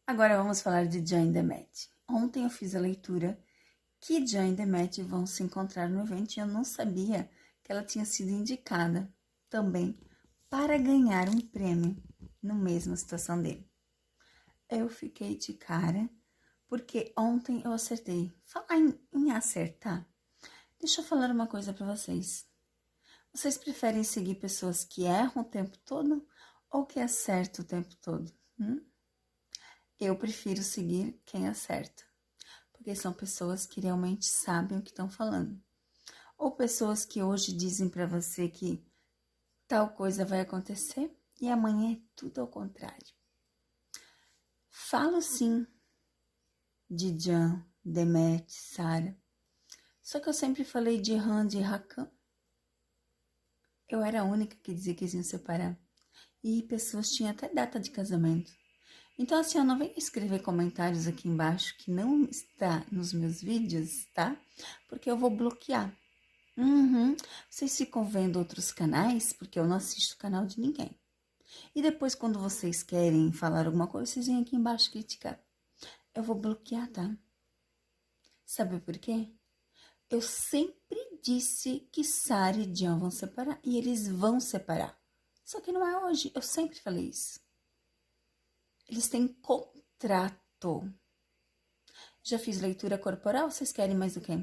Agora vamos falar de Jan e Demet. Ontem eu fiz a leitura que Jan e Demet vão se encontrar no evento e eu não sabia que ela tinha sido indicada também para ganhar um prêmio na mesma situação dele. Eu fiquei de cara porque ontem eu acertei. Falar em acertar, deixa eu falar uma coisa para vocês. Vocês preferem seguir pessoas que erram o tempo todo ou que acertam o tempo todo? Eu prefiro seguir quem acerta, porque são pessoas que realmente sabem o que estão falando. Ou pessoas que hoje dizem para você que tal coisa vai acontecer e amanhã é tudo ao contrário. Falo sim de Jan, Demet, Sara, só que eu sempre falei de Han, de Hakan. Eu era a única que dizia que eles iam separar. E pessoas tinham até data de casamento. Então, assim, eu não venho escrever comentários aqui embaixo que não está nos meus vídeos, tá? Porque eu vou bloquear. Vocês ficam vendo outros canais, porque eu não assisto o canal de ninguém. E depois, quando vocês querem falar alguma coisa, vocês vêm aqui embaixo criticar. Eu vou bloquear, tá? Sabe por quê? Eu sempre disse que Sara e Jan vão separar. E eles vão separar. Só que não é hoje. Eu sempre falei isso. Eles têm contrato. Já fiz leitura corporal, vocês querem mais o quê?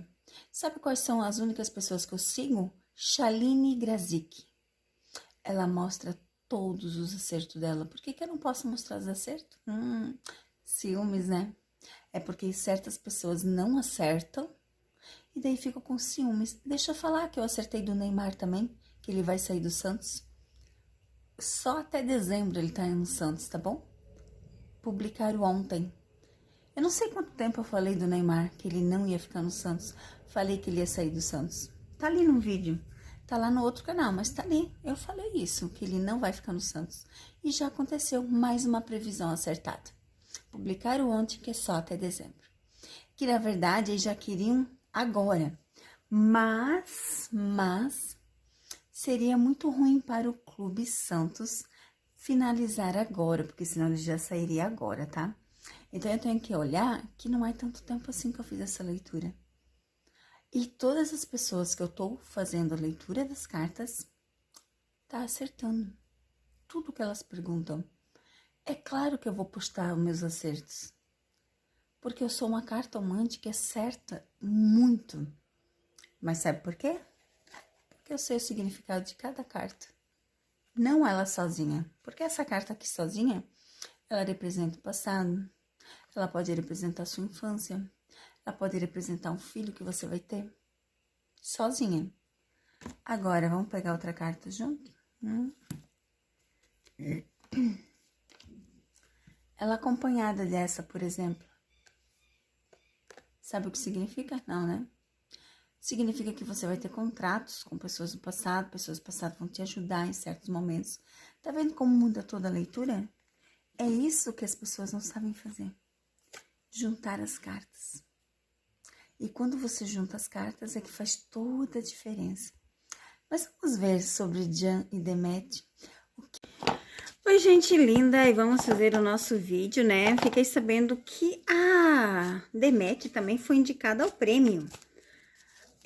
Sabe quais são as únicas pessoas que eu sigo? Shaline Grazik. Ela mostra todos os acertos dela. Por que eu não posso mostrar os acertos? Ciúmes, né? É porque certas pessoas não acertam e daí ficam com ciúmes. Deixa eu falar que eu acertei do Neymar também, que ele vai sair do Santos. Só até dezembro ele tá no Santos, tá bom? Publicaram ontem. Eu não sei quanto tempo eu falei do Neymar, que ele não ia ficar no Santos. Falei que ele ia sair do Santos. Tá ali no vídeo. Tá lá no outro canal, mas tá ali. Eu falei isso, que ele não vai ficar no Santos. E já aconteceu mais uma previsão acertada. Publicaram ontem que é só até dezembro. Que na verdade eles já queriam agora. Mas seria muito ruim para o Clube Santos finalizar agora, porque senão ele já sairia agora, tá? Então, eu tenho que olhar que não é tanto tempo assim que eu fiz essa leitura. E todas as pessoas que eu tô fazendo a leitura das cartas, tá acertando. Tudo que elas perguntam. É claro que eu vou postar os meus acertos. Porque eu sou uma cartomante que acerta muito. Mas sabe por quê? Porque eu sei o significado de cada carta. Não ela sozinha. Porque essa carta aqui sozinha, ela representa o passado. Ela pode representar a sua infância. Ela pode representar um filho que você vai ter. Sozinha. Agora, vamos pegar outra carta junto? Ela acompanhada dessa, por exemplo. Sabe o que significa? Não, né? Significa que você vai ter contratos com pessoas do passado. Pessoas do passado vão te ajudar em certos momentos. Tá vendo como muda toda a leitura? É isso que as pessoas não sabem fazer. Juntar as cartas. E quando você junta as cartas é que faz toda a diferença. Mas vamos ver sobre Jan e Demet. Oi, gente linda, e vamos fazer o nosso vídeo, né? Fiquei sabendo que a Demet também foi indicada ao prêmio.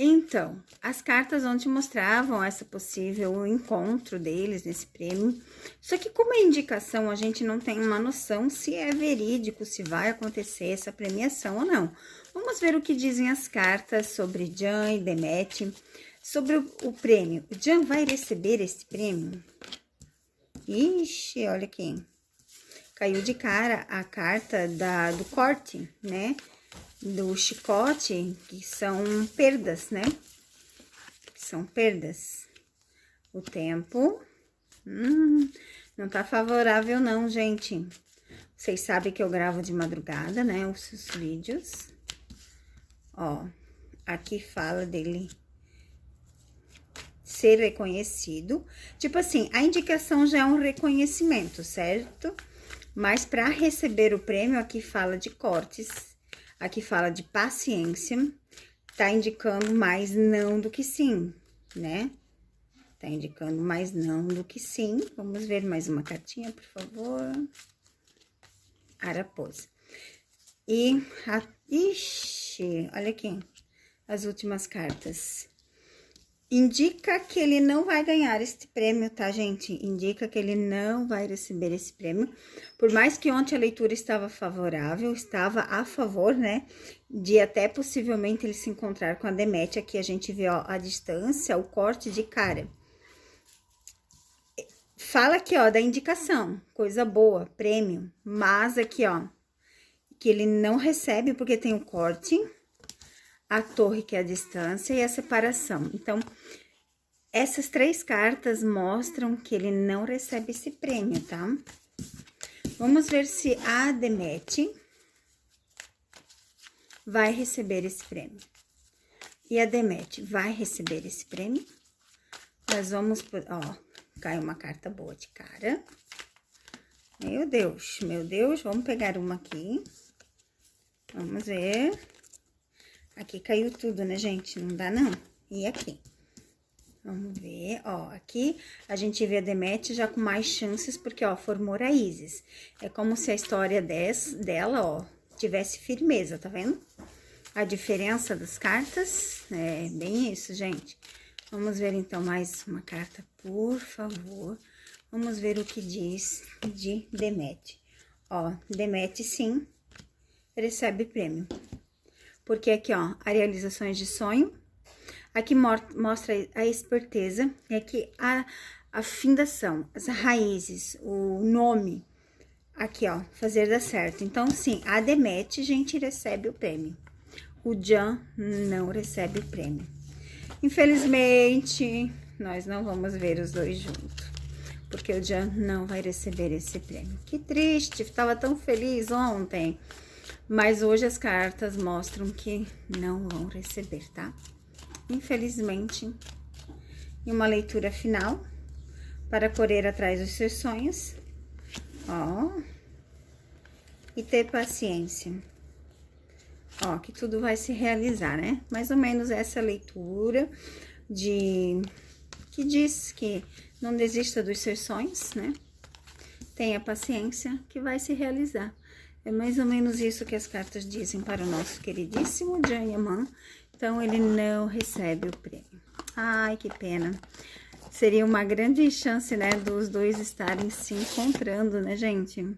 Então, as cartas ontem mostravam essa possível encontro deles nesse prêmio. Só que como é indicação, a gente não tem uma noção se é verídico, se vai acontecer essa premiação ou não. Vamos ver o que dizem as cartas sobre Jan e Demet, sobre o prêmio. O Jan vai receber esse prêmio? Ixi, olha aqui. Caiu de cara a carta do corte, né? Do chicote, que são perdas, né? São perdas. O tempo não tá favorável não, gente. Vocês sabem que eu gravo de madrugada, né? Os vídeos. Ó, aqui fala dele ser reconhecido. Tipo assim, a indicação já é um reconhecimento, certo? Mas para receber o prêmio, aqui fala de cortes. Aqui fala de paciência, tá indicando mais não do que sim, né? Tá indicando mais não do que sim. Vamos ver mais uma cartinha, por favor. a raposa. E, ixi, olha aqui, as últimas cartas. Indica que ele não vai ganhar este prêmio, tá, gente? Indica que ele não vai receber esse prêmio. Por mais que ontem a leitura estava favorável, estava a favor, né? De até possivelmente ele se encontrar com a Demet. Aqui a gente vê, ó, a distância, o corte de cara. Fala aqui, ó, da indicação, coisa boa, prêmio. Mas aqui, ó, que ele não recebe porque tem o corte, a torre, que é a distância, e a separação. Então, essas 3 cartas mostram que ele não recebe esse prêmio, tá? Vamos ver se a Demet vai receber esse prêmio. E a Demet vai receber esse prêmio? Nós vamos, ó, caiu uma carta boa de cara. Meu Deus, vamos pegar uma aqui. Vamos ver. Aqui caiu tudo, né, gente? Não dá, não. E aqui? Vamos ver, ó, aqui a gente vê a Demet já com mais chances, porque, ó, formou raízes. É como se a história dela, ó, tivesse firmeza, tá vendo? A diferença das cartas é bem isso, gente. Vamos ver, então, mais uma carta, por favor. Vamos ver o que diz de Demet. Ó, Demet, sim, recebe prêmio. Porque aqui, ó, a realizações de sonho. Aqui mostra a esperteza. E aqui a findação, as raízes, o nome. Aqui, ó, fazer dar certo. Então, sim, a Demet, gente, recebe o prêmio. O Jan não recebe o prêmio. Infelizmente, nós não vamos ver os dois juntos. Porque o Jan não vai receber esse prêmio. Que triste, estava tão feliz ontem. Mas hoje as cartas mostram que não vão receber, tá? Infelizmente, em uma leitura final, para correr atrás dos seus sonhos, ó, e ter paciência. Ó, que tudo vai se realizar, né? Mais ou menos essa leitura que diz que não desista dos seus sonhos, né? Tenha paciência que vai se realizar. É mais ou menos isso que as cartas dizem para o nosso queridíssimo Jan Yaman. Então, ele não recebe o prêmio. Ai, que pena. Seria uma grande chance, né, dos dois estarem se encontrando, né, gente?